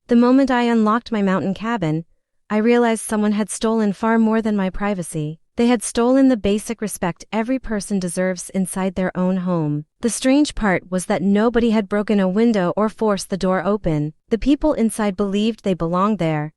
The moment I unlocked my mountain cabin, I realized someone had stolen far more than my privacy. They had stolen the basic respect every person deserves inside their own home. The strange part was that nobody had broken a window or forced the door open. The people inside believed they belonged there,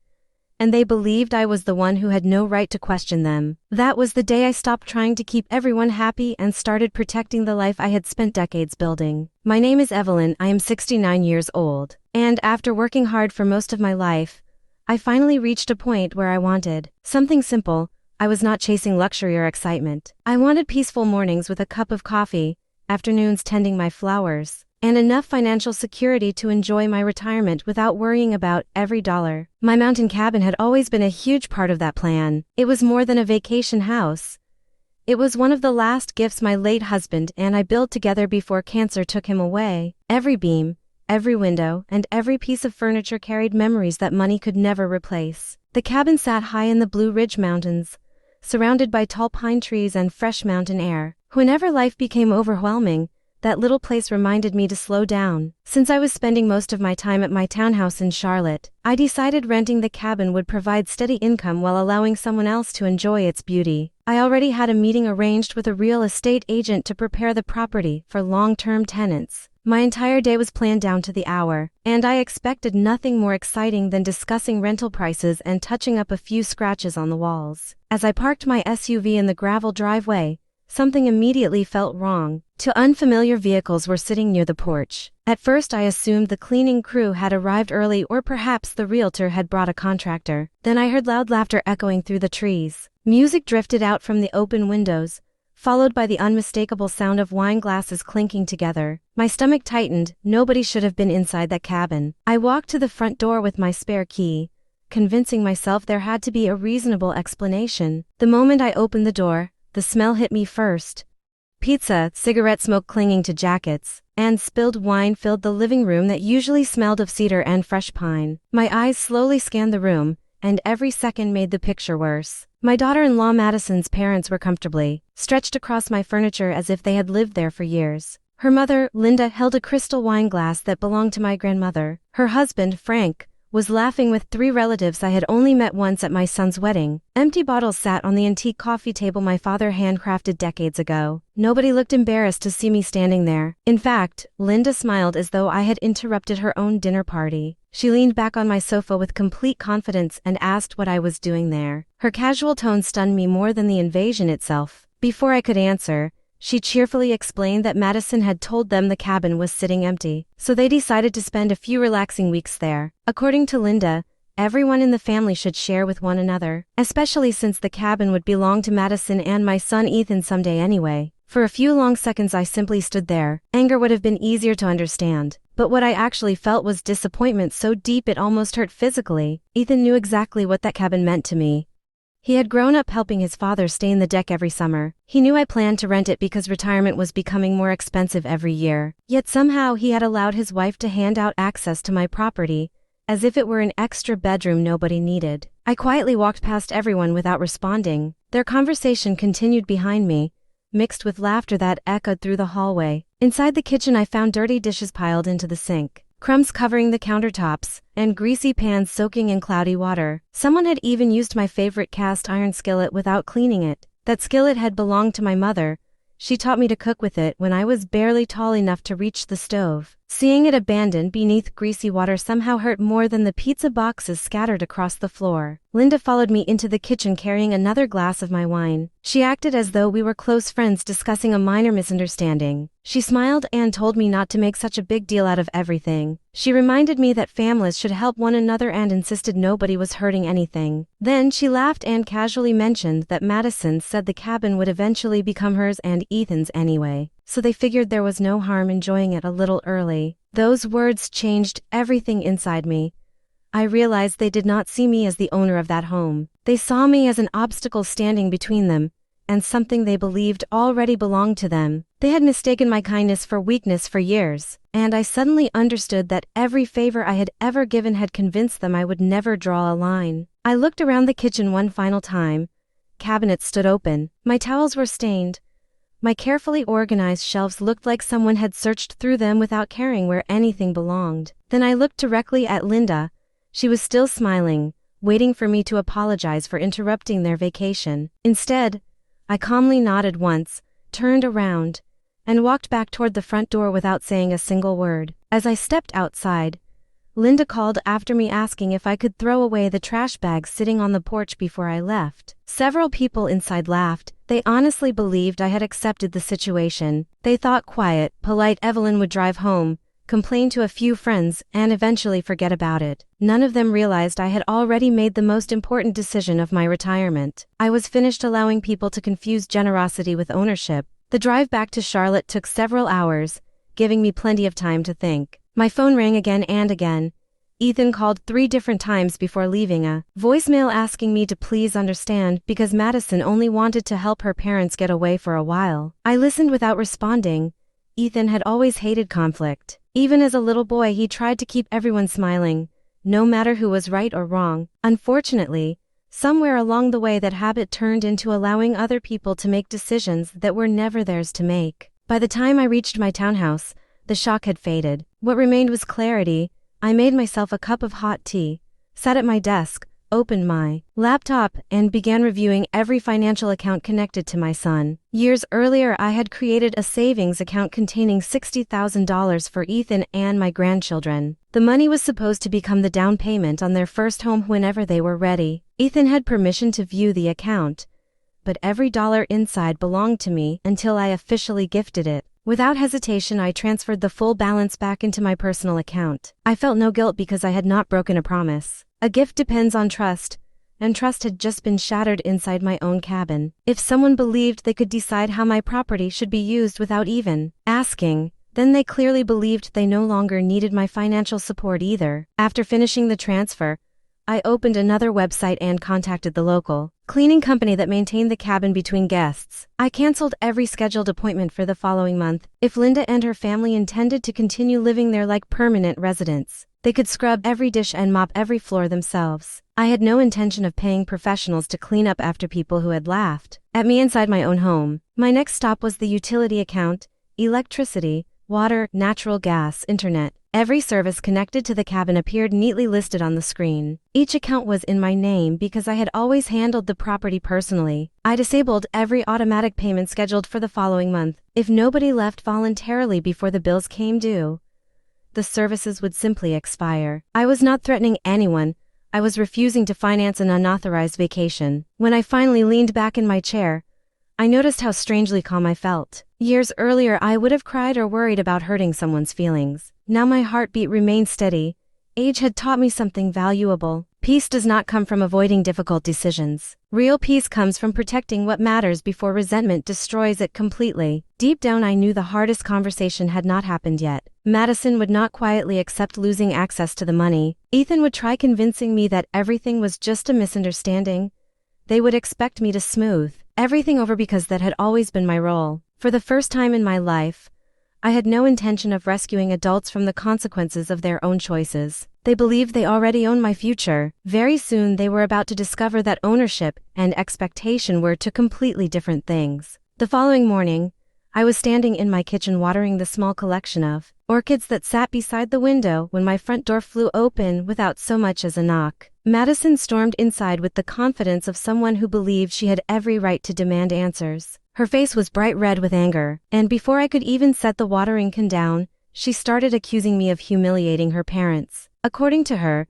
and they believed I was the one who had no right to question them. That was the day I stopped trying to keep everyone happy and started protecting the life I had spent decades building. My name is Evelyn, I am 69 years old, and after working hard for most of my life, I finally reached a point where I wanted something simple. I was not chasing luxury or excitement. I wanted peaceful mornings with a cup of coffee, afternoons tending my flowers, and enough financial security to enjoy my retirement without worrying about every dollar. My mountain cabin had always been a huge part of that plan. It was more than a vacation house. It was one of the last gifts my late husband and I built together before cancer took him away. Every beam, every window, and every piece of furniture carried memories that money could never replace. The cabin sat high in the Blue Ridge Mountains, surrounded by tall pine trees and fresh mountain air. Whenever life became overwhelming, that little place reminded me to slow down. Since I was spending most of my time at my townhouse in Charlotte, I decided renting the cabin would provide steady income while allowing someone else to enjoy its beauty. I already had a meeting arranged with a real estate agent to prepare the property for long-term tenants. My entire day was planned down to the hour, and I expected nothing more exciting than discussing rental prices and touching up a few scratches on the walls. As I parked my SUV in the gravel driveway, something immediately felt wrong. Two unfamiliar vehicles were sitting near the porch. At first I assumed the cleaning crew had arrived early or perhaps the realtor had brought a contractor. Then I heard loud laughter echoing through the trees. Music drifted out from the open windows, followed by the unmistakable sound of wine glasses clinking together. My stomach tightened. Nobody should have been inside that cabin. I walked to the front door with my spare key, convincing myself there had to be a reasonable explanation. The moment I opened the door, the smell hit me first. Pizza, cigarette smoke clinging to jackets, and spilled wine filled the living room that usually smelled of cedar and fresh pine. My eyes slowly scanned the room, and every second made the picture worse. My daughter-in-law Madison's parents were comfortably stretched across my furniture as if they had lived there for years. Her mother, Linda, held a crystal wine glass that belonged to my grandmother. Her husband, Frank, was laughing with three relatives I had only met once at my son's wedding. Empty bottles sat on the antique coffee table my father handcrafted decades ago. Nobody looked embarrassed to see me standing there. In fact, Linda smiled as though I had interrupted her own dinner party. She leaned back on my sofa with complete confidence and asked what I was doing there. Her casual tone stunned me more than the invasion itself. Before I could answer, she cheerfully explained that Madison had told them the cabin was sitting empty, so they decided to spend a few relaxing weeks there. According to Linda, everyone in the family should share with one another, especially since the cabin would belong to Madison and my son Ethan someday anyway. For a few long seconds I simply stood there. Anger would have been easier to understand, but what I actually felt was disappointment so deep it almost hurt physically. Ethan knew exactly what that cabin meant to me. He had grown up helping his father stain the deck every summer. He knew I planned to rent it because retirement was becoming more expensive every year. Yet somehow he had allowed his wife to hand out access to my property, as if it were an extra bedroom nobody needed. I quietly walked past everyone without responding. Their conversation continued behind me, mixed with laughter that echoed through the hallway. Inside the kitchen I found dirty dishes piled into the sink, crumbs covering the countertops, and greasy pans soaking in cloudy water. Someone had even used my favorite cast iron skillet without cleaning it. That skillet had belonged to my mother. She taught me to cook with it when I was barely tall enough to reach the stove. Seeing it abandoned beneath greasy water somehow hurt more than the pizza boxes scattered across the floor. Linda followed me into the kitchen carrying another glass of my wine. She acted as though we were close friends discussing a minor misunderstanding. She smiled and told me not to make such a big deal out of everything. She reminded me that families should help one another and insisted nobody was hurting anything. Then she laughed and casually mentioned that Madison said the cabin would eventually become hers and Ethan's anyway, so they figured there was no harm enjoying it a little early. Those words changed everything inside me. I realized they did not see me as the owner of that home. They saw me as an obstacle standing between them and something they believed already belonged to them. They had mistaken my kindness for weakness for years, and I suddenly understood that every favor I had ever given had convinced them I would never draw a line. I looked around the kitchen one final time. Cabinets stood open. My towels were stained. My carefully organized shelves looked like someone had searched through them without caring where anything belonged. Then I looked directly at Linda, She was still smiling, waiting for me to apologize for interrupting their vacation. Instead, I calmly nodded once, turned around, and walked back toward the front door without saying a single word. As I stepped outside, Linda called after me asking if I could throw away the trash bag sitting on the porch before I left. Several people inside laughed. They honestly believed I had accepted the situation. They thought quiet, polite Evelyn would drive home, complain to a few friends, and eventually forget about it. None of them realized I had already made the most important decision of my retirement. I was finished allowing people to confuse generosity with ownership. The drive back to Charlotte took several hours, giving me plenty of time to think. My phone rang again and again. Ethan called 3 different times before leaving a voicemail asking me to please understand because Madison only wanted to help her parents get away for a while. I listened without responding. Ethan had always hated conflict. Even as a little boy, he tried to keep everyone smiling, no matter who was right or wrong. Unfortunately, somewhere along the way that habit turned into allowing other people to make decisions that were never theirs to make. By the time I reached my townhouse, the shock had faded. What remained was clarity. I made myself a cup of hot tea, sat at my desk, opened my laptop, and began reviewing every financial account connected to my son. Years earlier, I had created a savings account containing $60,000 for Ethan and my grandchildren. The money was supposed to become the down payment on their first home whenever they were ready. Ethan had permission to view the account, but every dollar inside belonged to me until I officially gifted it. Without hesitation, I transferred the full balance back into my personal account. I felt no guilt because I had not broken a promise. A gift depends on trust, and trust had just been shattered inside my own cabin. If someone believed they could decide how my property should be used without even asking, then they clearly believed they no longer needed my financial support either. After finishing the transfer, I opened another website and contacted the local cleaning company that maintained the cabin between guests. I canceled every scheduled appointment for the following month. If Linda and her family intended to continue living there like permanent residents, they could scrub every dish and mop every floor themselves. I had no intention of paying professionals to clean up after people who had laughed at me inside my own home. My next stop was the utility account: electricity, water, natural gas, internet. Every service connected to the cabin appeared neatly listed on the screen. Each account was in my name because I had always handled the property personally. I disabled every automatic payment scheduled for the following month. If nobody left voluntarily before the bills came due, the services would simply expire. I was not threatening anyone. I was refusing to finance an unauthorized vacation. When I finally leaned back in my chair, I noticed how strangely calm I felt. Years earlier, I would have cried or worried about hurting someone's feelings. Now my heartbeat remained steady. Age had taught me something valuable. Peace does not come from avoiding difficult decisions. Real peace comes from protecting what matters before resentment destroys it completely. Deep down, I knew the hardest conversation had not happened yet. Madison would not quietly accept losing access to the money. Ethan would try convincing me that everything was just a misunderstanding. They would expect me to smooth everything over because that had always been my role. For the first time in my life, I had no intention of rescuing adults from the consequences of their own choices. They believed they already owned my future. Very soon they were about to discover that ownership and expectation were two completely different things. The following morning, I was standing in my kitchen watering the small collection of orchids that sat beside the window when my front door flew open without so much as a knock. Madison stormed inside with the confidence of someone who believed she had every right to demand answers. Her face was bright red with anger, and before I could even set the watering can down, she started accusing me of humiliating her parents. According to her,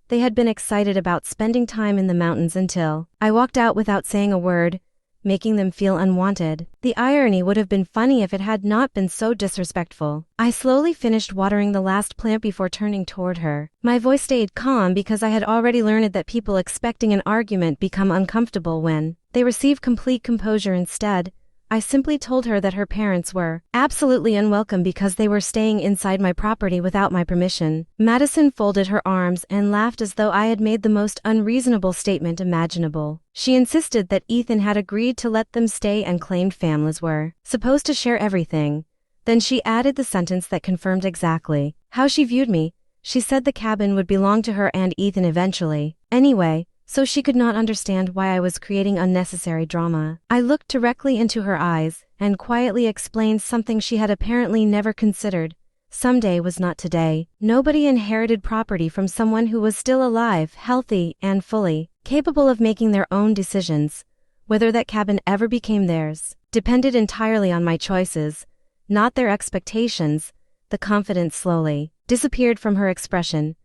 they had been excited about spending time in the mountains until I walked out without saying a word, making them feel unwanted. The irony would have been funny if it had not been so disrespectful. I slowly finished watering the last plant before turning toward her. My voice stayed calm because I had already learned that people expecting an argument become uncomfortable when they receive complete composure. Instead, I simply told her that her parents were absolutely unwelcome because they were staying inside my property without my permission. Madison folded her arms and laughed as though I had made the most unreasonable statement imaginable. She insisted that Ethan had agreed to let them stay and claimed families were supposed to share everything. Then she added the sentence that confirmed exactly how she viewed me. She said the cabin would belong to her and Ethan eventually. Anyway, so she could not understand why I was creating unnecessary drama. I looked directly into her eyes and quietly explained something she had apparently never considered. Someday was not today. Nobody inherited property from someone who was still alive, healthy, and fully capable of making their own decisions. Whether that cabin ever became theirs depended entirely on my choices, not their expectations. The confidence slowly disappeared from her expression,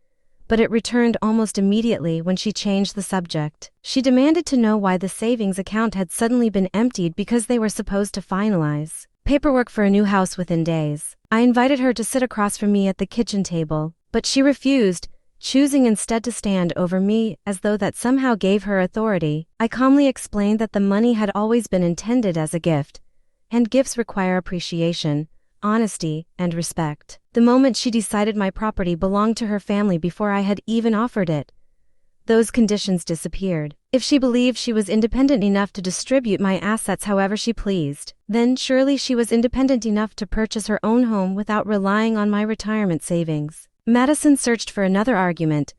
but it returned almost immediately when she changed the subject. She demanded to know why the savings account had suddenly been emptied because they were supposed to finalize paperwork for a new house within days. I invited her to sit across from me at the kitchen table, but she refused, choosing instead to stand over me as though that somehow gave her authority. I calmly explained that the money had always been intended as a gift, and gifts require appreciation, honesty, and respect. The moment she decided my property belonged to her family before I had even offered it, those conditions disappeared. If she believed she was independent enough to distribute my assets however she pleased, then surely she was independent enough to purchase her own home without relying on my retirement savings. Madison searched for another argument,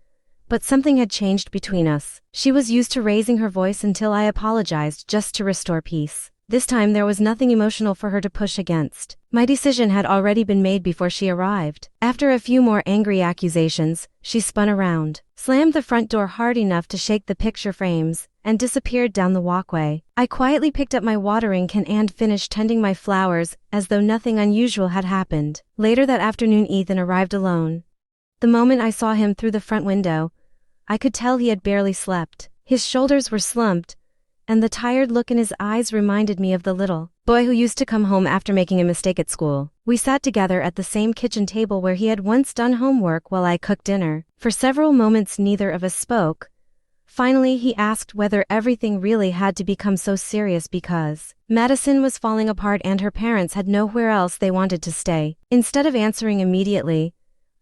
but something had changed between us. She was used to raising her voice until I apologized just to restore peace. This time there was nothing emotional for her to push against. My decision had already been made before she arrived. After a few more angry accusations, she spun around, slammed the front door hard enough to shake the picture frames, and disappeared down the walkway. I quietly picked up my watering can and finished tending my flowers as though nothing unusual had happened. Later that afternoon, Ethan arrived alone. The moment I saw him through the front window, I could tell he had barely slept. His shoulders were slumped, and the tired look in his eyes reminded me of the little boy who used to come home after making a mistake at school. We sat together at the same kitchen table where he had once done homework while I cooked dinner. For several moments neither of us spoke. Finally he asked whether everything really had to become so serious because Madison was falling apart and her parents had nowhere else they wanted to stay. Instead of answering immediately,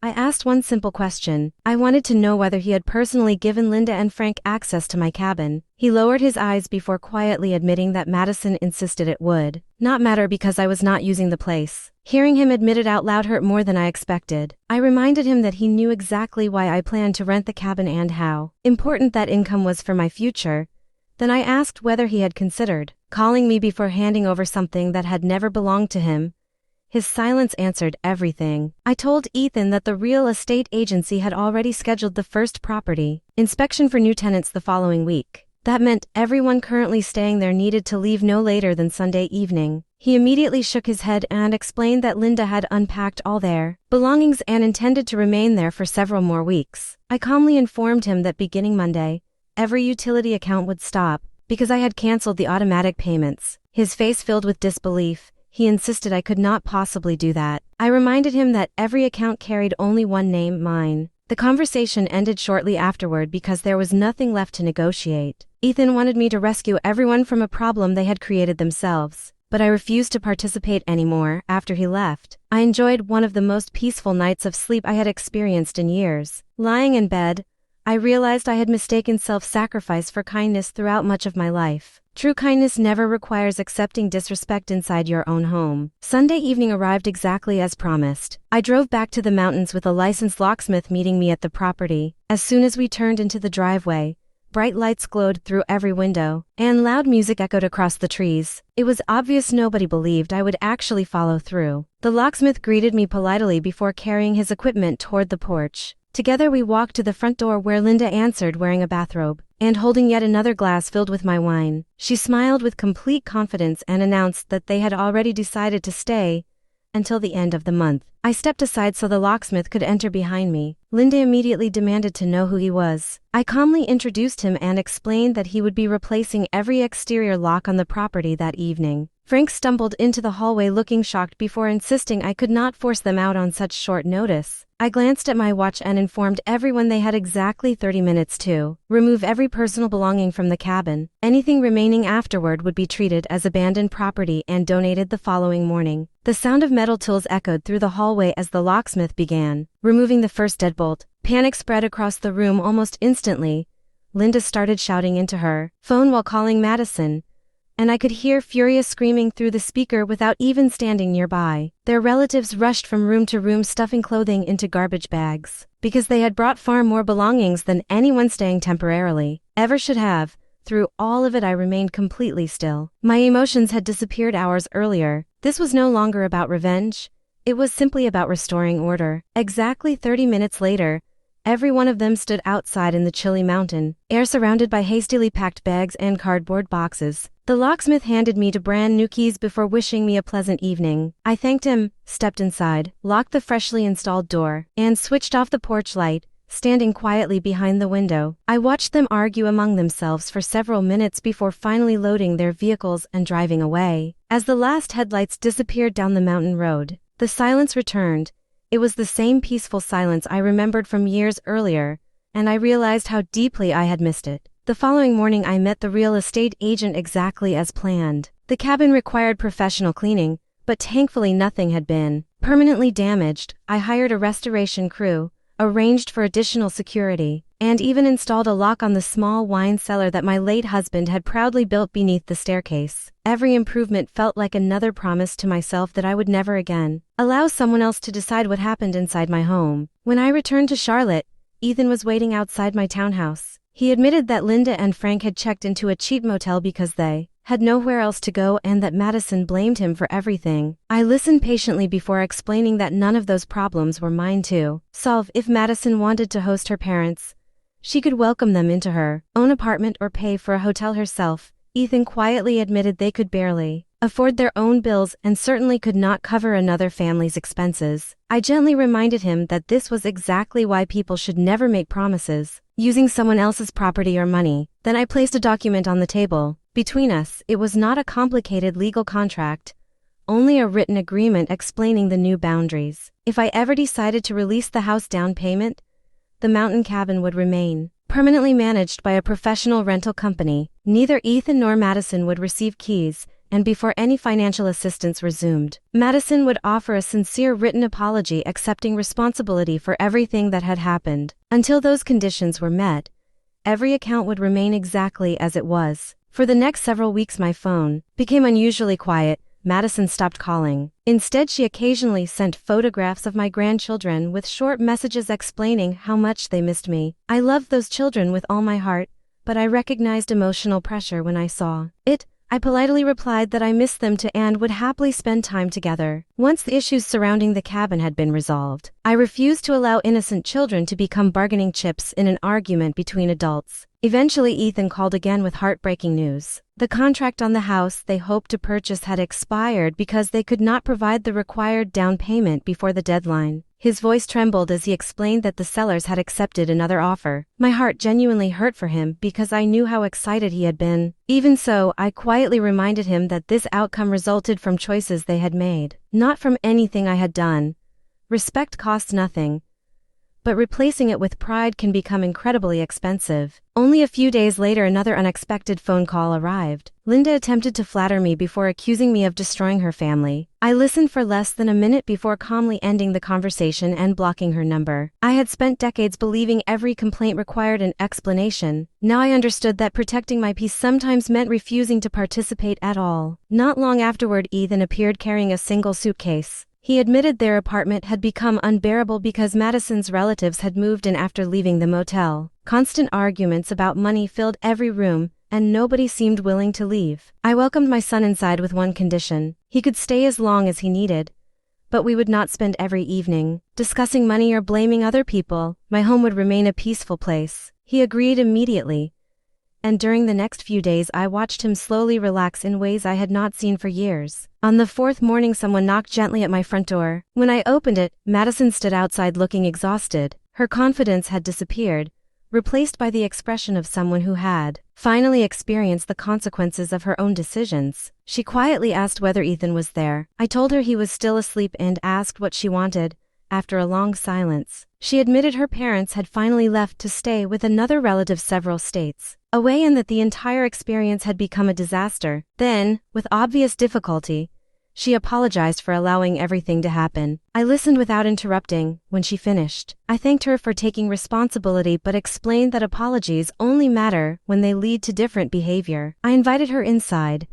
I asked one simple question. I wanted to know whether he had personally given Linda and Frank access to my cabin. He lowered his eyes before quietly admitting that Madison insisted it would not matter because I was not using the place. Hearing him admit it out loud hurt more than I expected. I reminded him that he knew exactly why I planned to rent the cabin and how important that income was for my future. Then I asked whether he had considered calling me before handing over something that had never belonged to him. His silence answered everything. I told Ethan that the real estate agency had already scheduled the first property inspection for new tenants the following week. That meant everyone currently staying there needed to leave no later than Sunday evening. He immediately shook his head and explained that Linda had unpacked all their belongings and intended to remain there for several more weeks. I calmly informed him that beginning Monday, every utility account would stop because I had canceled the automatic payments. His face filled with disbelief. He insisted I could not possibly do that. I reminded him that every account carried only one name, mine. The conversation ended shortly afterward because there was nothing left to negotiate. Ethan wanted me to rescue everyone from a problem they had created themselves, but I refused to participate anymore. After he left, I enjoyed one of the most peaceful nights of sleep I had experienced in years. Lying in bed, I realized I had mistaken self-sacrifice for kindness throughout much of my life. True kindness never requires accepting disrespect inside your own home. Sunday evening arrived exactly as promised. I drove back to the mountains with a licensed locksmith meeting me at the property. As soon as we turned into the driveway, bright lights glowed through every window, and loud music echoed across the trees. It was obvious nobody believed I would actually follow through. The locksmith greeted me politely before carrying his equipment toward the porch. Together we walked to the front door where Linda answered wearing a bathrobe and holding yet another glass filled with my wine. She smiled with complete confidence and announced that they had already decided to stay until the end of the month. I stepped aside so the locksmith could enter behind me. Linda immediately demanded to know who he was. I calmly introduced him and explained that he would be replacing every exterior lock on the property that evening. Frank stumbled into the hallway looking shocked before insisting I could not force them out on such short notice. I glanced at my watch and informed everyone they had exactly 30 minutes to remove every personal belonging from the cabin. Anything remaining afterward would be treated as abandoned property and donated the following morning. The sound of metal tools echoed through the hallway as the locksmith began removing the first deadbolt. Panic spread across the room almost instantly. Linda started shouting into her phone while calling Madison, and I could hear furious screaming through the speaker without even standing nearby. Their relatives rushed from room to room stuffing clothing into garbage bags, because they had brought far more belongings than anyone staying temporarily ever should have. Through all of it I remained completely still. My emotions had disappeared hours earlier. This was no longer about revenge. It was simply about restoring order. Exactly 30 minutes later, every one of them stood outside in the chilly mountain air, surrounded by hastily packed bags and cardboard boxes. The locksmith handed me the brand new keys before wishing me a pleasant evening. I thanked him, stepped inside, locked the freshly installed door, and switched off the porch light. Standing quietly behind the window, I watched them argue among themselves for several minutes before finally loading their vehicles and driving away. As the last headlights disappeared down the mountain road, the silence returned. It was the same peaceful silence I remembered from years earlier, and I realized how deeply I had missed it. The following morning I met the real estate agent exactly as planned. The cabin required professional cleaning, but thankfully nothing had been permanently damaged. I hired a restoration crew, arranged for additional security, and even installed a lock on the small wine cellar that my late husband had proudly built beneath the staircase. Every improvement felt like another promise to myself that I would never again allow someone else to decide what happened inside my home. When I returned to Charlotte, Ethan was waiting outside my townhouse. He admitted that Linda and Frank had checked into a cheap motel because they had nowhere else to go and that Madison blamed him for everything. I listened patiently before explaining that none of those problems were mine to solve. If Madison wanted to host her parents, she could welcome them into her own apartment or pay for a hotel herself. Ethan quietly admitted they could barely afford their own bills and certainly could not cover another family's expenses. I gently reminded him that this was exactly why people should never make promises using someone else's property or money. Then I placed a document on the table. Between us, it was not a complicated legal contract, only a written agreement explaining the new boundaries. If I ever decided to release the house down payment, the mountain cabin would remain permanently managed by a professional rental company. Neither Ethan nor Madison would receive keys, and before any financial assistance resumed, Madison would offer a sincere written apology accepting responsibility for everything that had happened. Until those conditions were met, every account would remain exactly as it was. For the next several weeks my phone became unusually quiet. Madison stopped calling. Instead, she occasionally sent photographs of my grandchildren with short messages explaining how much they missed me. I loved those children with all my heart, but I recognized emotional pressure when I saw it. I politely replied that I missed them too and would happily spend time together. Once the issues surrounding the cabin had been resolved, I refused to allow innocent children to become bargaining chips in an argument between adults. Eventually, Ethan called again with heartbreaking news. The contract on the house they hoped to purchase had expired because they could not provide the required down payment before the deadline. His voice trembled as he explained that the sellers had accepted another offer. My heart genuinely hurt for him because I knew how excited he had been. Even so, I quietly reminded him that this outcome resulted from choices they had made, not from anything I had done. Respect costs nothing, but replacing it with pride can become incredibly expensive. Only a few days later, another unexpected phone call arrived. Linda attempted to flatter me before accusing me of destroying her family. I listened for less than a minute before calmly ending the conversation and blocking her number. I had spent decades believing every complaint required an explanation. Now I understood that protecting my peace sometimes meant refusing to participate at all. Not long afterward, Ethan appeared carrying a single suitcase. He admitted their apartment had become unbearable because Madison's relatives had moved in after leaving the motel. Constant arguments about money filled every room, and nobody seemed willing to leave. I welcomed my son inside with one condition. He could stay as long as he needed, but we would not spend every evening discussing money or blaming other people. My home would remain a peaceful place. He agreed immediately, and during the next few days I watched him slowly relax in ways I had not seen for years. On the fourth morning, someone knocked gently at my front door. When I opened it, Madison stood outside looking exhausted. Her confidence had disappeared, replaced by the expression of someone who had finally experienced the consequences of her own decisions. She quietly asked whether Ethan was there. I told her he was still asleep and asked what she wanted. After a long silence, she admitted her parents had finally left to stay with another relative several states away and that the entire experience had become a disaster. Then, with obvious difficulty, she apologized for allowing everything to happen. I listened without interrupting. When she finished, I thanked her for taking responsibility but explained that apologies only matter when they lead to different behavior. I invited her inside,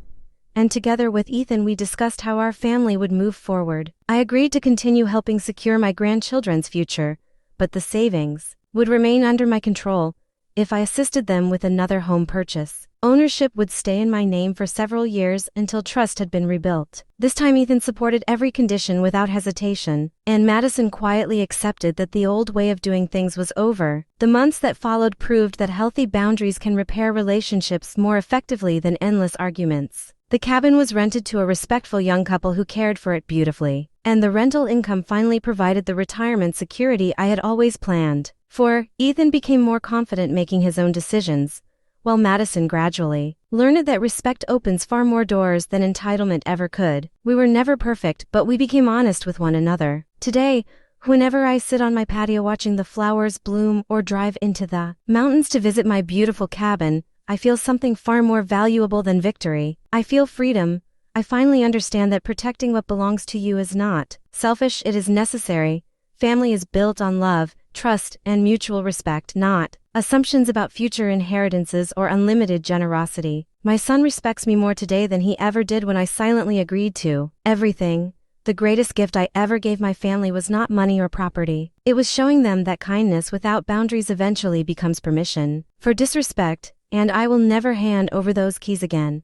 and together with Ethan we discussed how our family would move forward. I agreed to continue helping secure my grandchildren's future, but the savings would remain under my control. if I assisted them with another home purchase. Ownership would stay in my name for several years until trust had been rebuilt. This time Ethan supported every condition without hesitation, and Madison quietly accepted that the old way of doing things was over. The months that followed proved that healthy boundaries can repair relationships more effectively than endless arguments. The cabin was rented to a respectful young couple who cared for it beautifully, and the rental income finally provided the retirement security I had always planned. For Ethan became more confident making his own decisions, while Madison gradually learned that respect opens far more doors than entitlement ever could. We were never perfect, but we became honest with one another. Today, whenever I sit on my patio watching the flowers bloom or drive into the mountains to visit my beautiful cabin, I feel something far more valuable than victory. I feel freedom. I finally understand that protecting what belongs to you is not selfish, it is necessary. Family is built on love, trust, and mutual respect, not assumptions about future inheritances or unlimited generosity. My son respects me more today than he ever did when I silently agreed to everything. The greatest gift I ever gave my family was not money or property. It was showing them that kindness without boundaries eventually becomes permission for disrespect, and I will never hand over those keys again.